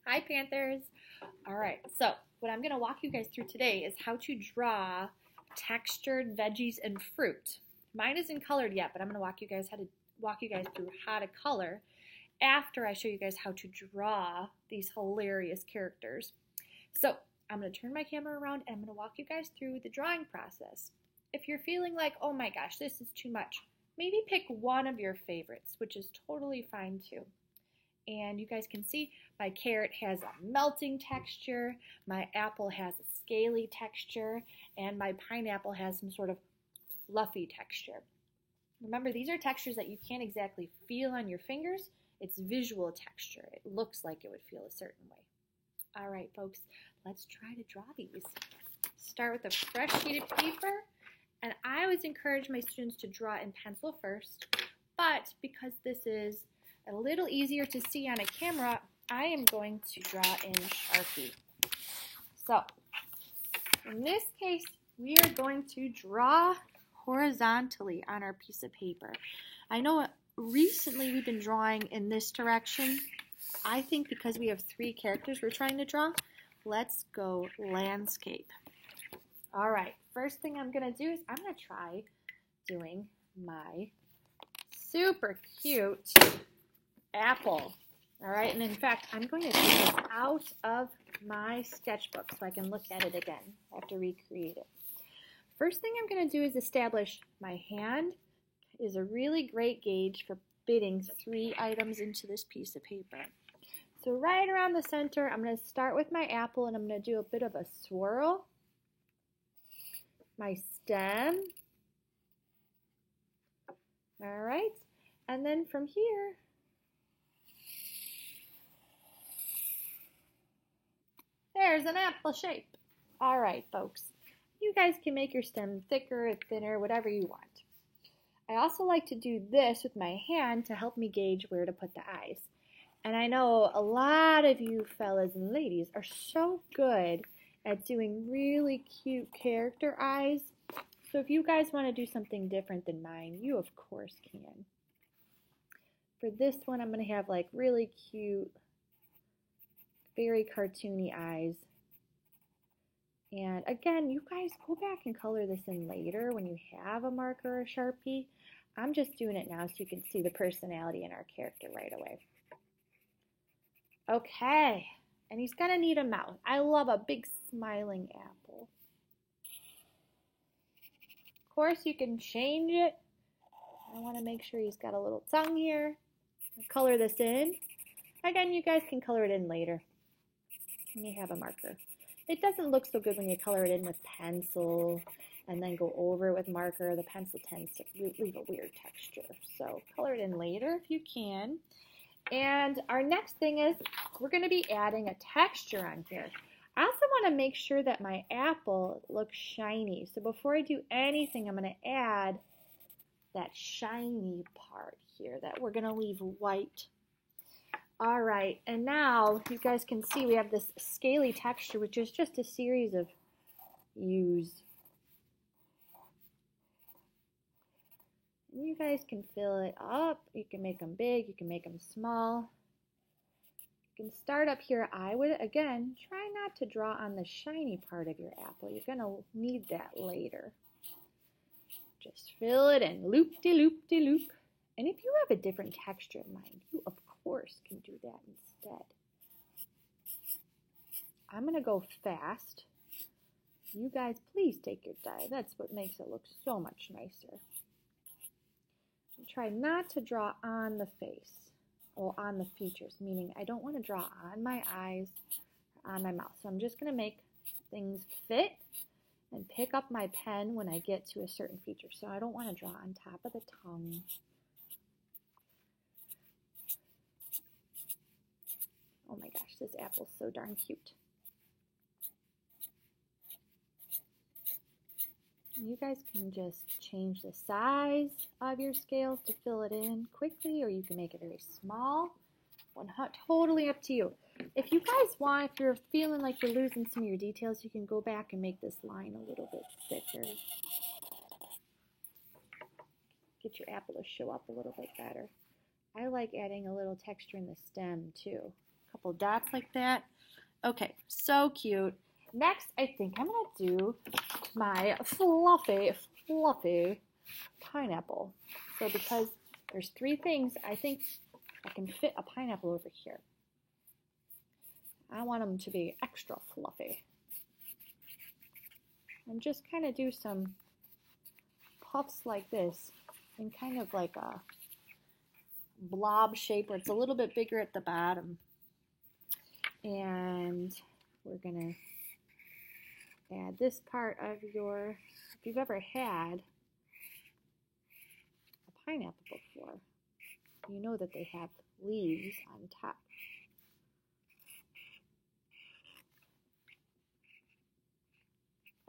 Hi, Panthers. All right, so what I'm going to walk you guys through today is how to draw textured veggies and fruit. Mine isn't colored yet, but I'm going to walk you guys through how to color after I show you guys how to draw these hilarious characters. So I'm going to turn my camera around and I'm going to walk you guys through the drawing process. If you're feeling like, oh my gosh, this is too much, maybe pick one of your favorites, which is totally fine too. And you guys can see my carrot has a melting texture, my apple has a scaly texture, and my pineapple has some sort of fluffy texture. Remember, these are textures that you can't exactly feel on your fingers. It's visual texture. It looks like it would feel a certain way. All right, folks, let's try to draw these. Start with a fresh sheet of paper, and I always encourage my students to draw in pencil first, but because this is a little easier to see on a camera, I am going to draw in Sharpie. So, in this case, we are going to draw horizontally on our piece of paper. I know recently we've been drawing in this direction. I think because we have 3 characters we're trying to draw, let's go landscape. All right, first thing I'm going to do is I'm going to try doing my super cute apple. All right, and in fact, I'm going to take this out of my sketchbook so I can look at it again. I have to recreate it. First thing I'm going to do is establish my hand is a really great gauge for fitting 3 items into this piece of paper. So right around the center, I'm going to start with my apple and I'm going to do a bit of a swirl. My stem. All right, and then from here, there's an apple shape. All right, folks. You guys can make your stem thicker, thinner, whatever you want. I also like to do this with my hand to help me gauge where to put the eyes. And I know a lot of you fellas and ladies are so good at doing really cute character eyes. So if you guys want to do something different than mine, you of course can. For this one, I'm going to have like really cute, very cartoony eyes. And again, you guys go back and color this in later when you have a marker or a Sharpie. I'm just doing it now so you can see the personality in our character right away. Okay, and he's gonna need a mouth. I love a big smiling apple. Of course, you can change it. I want to make sure he's got a little tongue here. I'll color this in. Again, you guys can color it in later when you have a marker. It doesn't look so good when you color it in with pencil and then go over it with marker. The pencil tends to leave a weird texture. So color it in later if you can. And our next thing is we're going to be adding a texture on here. I also want to make sure that my apple looks shiny. So before I do anything, I'm going to add that shiny part here that we're going to leave white. All right, and now you guys can see we have this scaly texture, which is just a series of U's. And you guys can fill it up. You can make them big, you can make them small. You can start up here. I would, again, try not to draw on the shiny part of your apple. You're going to need that later. Just fill it in, loop-de-loop-de-loop. And if you have a different texture in mind, you of course can do that instead. I'm going to go fast. You guys, please take your time. That's what makes it look so much nicer. And try not to draw on the face or on the features, meaning I don't want to draw on my eyes or on my mouth. So I'm just going to make things fit and pick up my pen when I get to a certain feature. So I don't want to draw on top of the tongue. Oh my gosh, this apple's so darn cute. And you guys can just change the size of your scales to fill it in quickly, or you can make it very small. Totally up to you. If you guys want, if you're feeling like you're losing some of your details, you can go back and make this line a little bit thicker. Get your apple to show up a little bit better. I like adding a little texture in the stem too. couple dots like that. Okay, so cute. Next, I think I'm going to do my fluffy pineapple. So because there's 3 things, I think I can fit a pineapple over here. I want them to be extra fluffy. And just kind of do some puffs like this in kind of like a blob shape where it's a little bit bigger at the bottom. And we're going to add this part of your, if you've ever had a pineapple before, you know that they have leaves on top.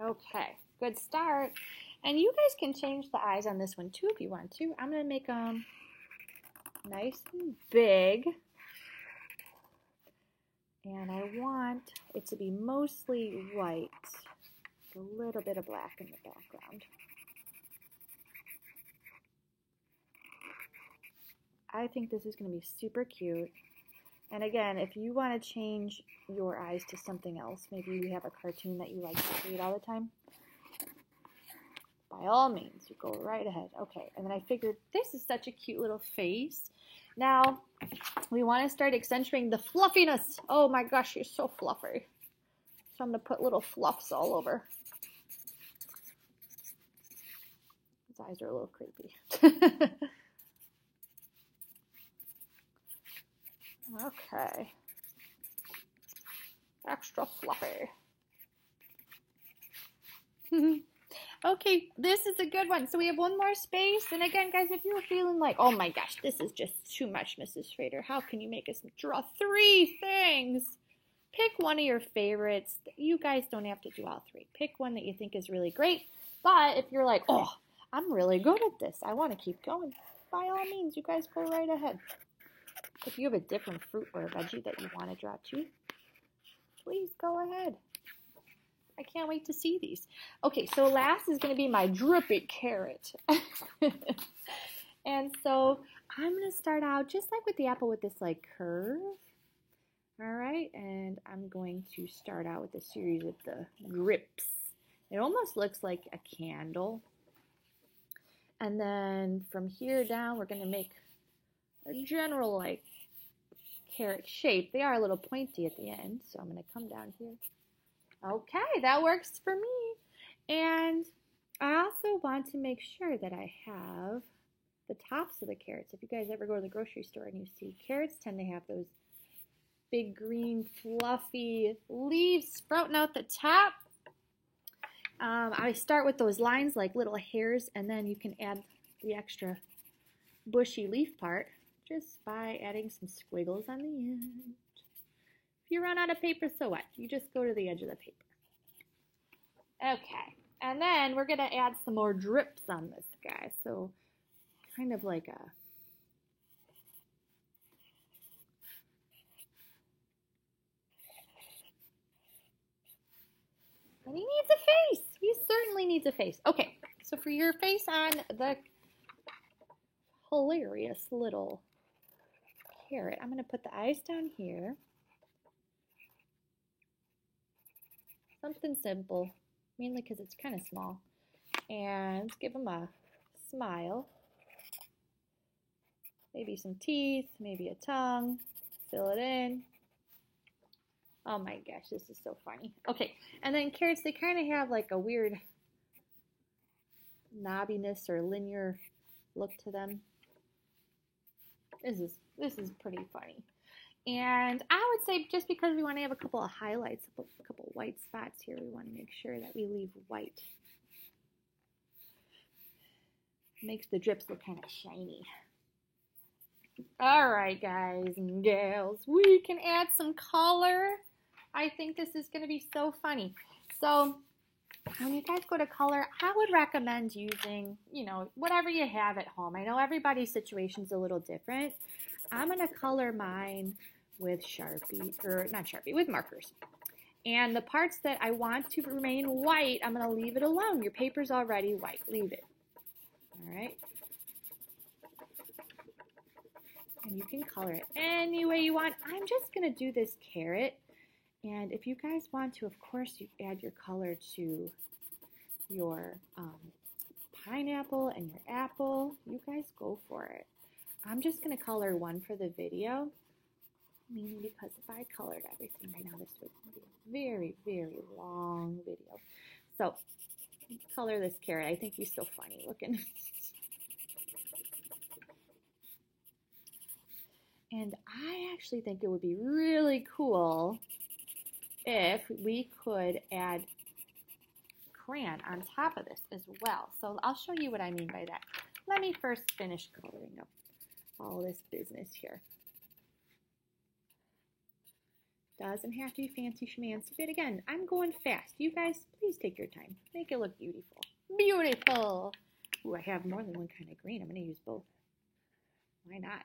Okay, good start. And you guys can change the eyes on this one too if you want to. I'm going to make them nice and big. And I want it to be mostly white, with a little bit of black in the background. I think this is going to be super cute. And again, if you want to change your eyes to something else, maybe you have a cartoon that you like to read all the time, by all means, you go right ahead. Okay, and then I figured this is such a cute little face. Now, we want to start accentuating the fluffiness. Oh my gosh, you're so fluffy. So I'm going to put little fluffs all over. His eyes are a little creepy. Okay. Extra fluffy. Okay, this is a good one. So we have one more space. And again, guys, if you're feeling like, oh my gosh, this is just too much, Mrs. Schrader. How can you make us draw 3 things? Pick one of your favorites. You guys don't have to do all 3. Pick one that you think is really great. But if you're like, oh, I'm really good at this, I want to keep going, by all means, you guys go right ahead. If you have a different fruit or a veggie that you want to draw too, please go ahead. I can't wait to see these. Okay, so last is going to be my drippy carrot. And so I'm going to start out just like with the apple with this like curve. All right, and I'm going to start out with a series of the grips. It almost looks like a candle. And then from here down, we're going to make a general like carrot shape. They are a little pointy at the end, so I'm going to come down here. Okay, that works for me. And I also want to make sure that I have the tops of the carrots. If you guys ever go to the grocery store and you see carrots tend to have those big green fluffy leaves sprouting out the top. I start with those lines like little hairs, and then you can add the extra bushy leaf part just by adding some squiggles on the end. If you run out of paper, so what? You just go to the edge of the paper. Okay, and then we're going to add some more drips on this guy. So kind of like a and he needs a face. He certainly needs a face. Okay, so for your face on the hilarious little carrot, I'm going to put the eyes down here. Something simple, mainly because it's kind of small. And give him a smile. Maybe some teeth, maybe a tongue. Fill it in. Oh my gosh, this is so funny. Okay, and then carrots, they kind of have like a weird knobbiness or linear look to them. This is pretty funny. And I would say just because we want to have a couple of highlights, a couple of white spots here, we want to make sure that we leave white. Makes the drips look kind of shiny. All right, guys and gals, we can add some color. I think this is going to be so funny. So when you guys go to color, I would recommend using, whatever you have at home. I know everybody's situation is a little different. I'm going to color mine with with markers. And the parts that I want to remain white, I'm going to leave it alone. Your paper's already white. Leave it. All right. And you can color it any way you want. I'm just going to do this carrot. And if you guys want to, of course, you add your color to your pineapple and your apple. You guys go for it. I'm just going to color one for the video. Mainly because if I colored everything right now, this would be a very, very long video. So, color this carrot. I think he's so funny looking. And I actually think it would be really cool if we could add crayon on top of this as well. So I'll show you what I mean by that. Let me first finish coloring up all this business here. Doesn't have to be fancy schmancy, but again, I'm going fast. You guys, please take your time. Make it look beautiful. Beautiful! Ooh, I have more than one kind of green. I'm going to use both. Why not?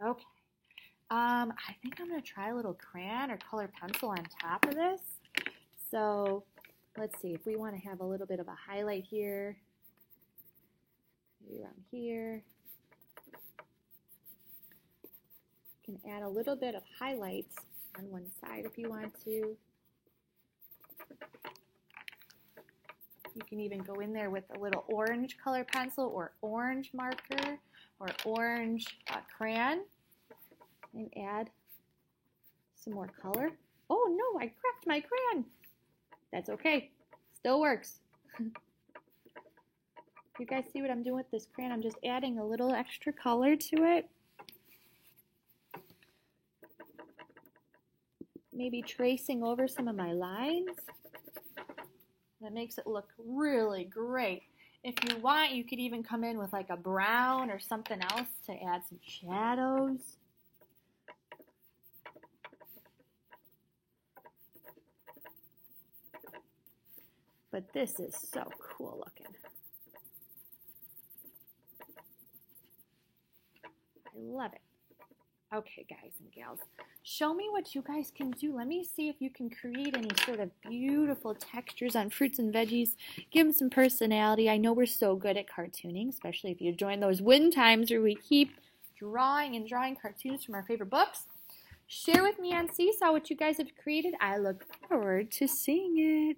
Okay. I think I'm going to try a little crayon or colored pencil on top of this. So, let's see. If we want to have a little bit of a highlight here, maybe around here. You can add a little bit of highlights on one side if you want to. You can even go in there with a little orange color pencil or orange marker or orange crayon and add some more color. Oh no, I cracked my crayon. That's okay. Still works. You guys see what I'm doing with this crayon? I'm just adding a little extra color to it. Maybe tracing over some of my lines. That makes it look really great. If you want, you could even come in with like a brown or something else to add some shadows. But this is so cool looking. I love it. Okay, guys and gals, show me what you guys can do. Let me see if you can create any sort of beautiful textures on fruits and veggies. Give them some personality. I know we're so good at cartooning, especially if you join those win times where we keep drawing and drawing cartoons from our favorite books. Share with me on Seesaw what you guys have created. I look forward to seeing it.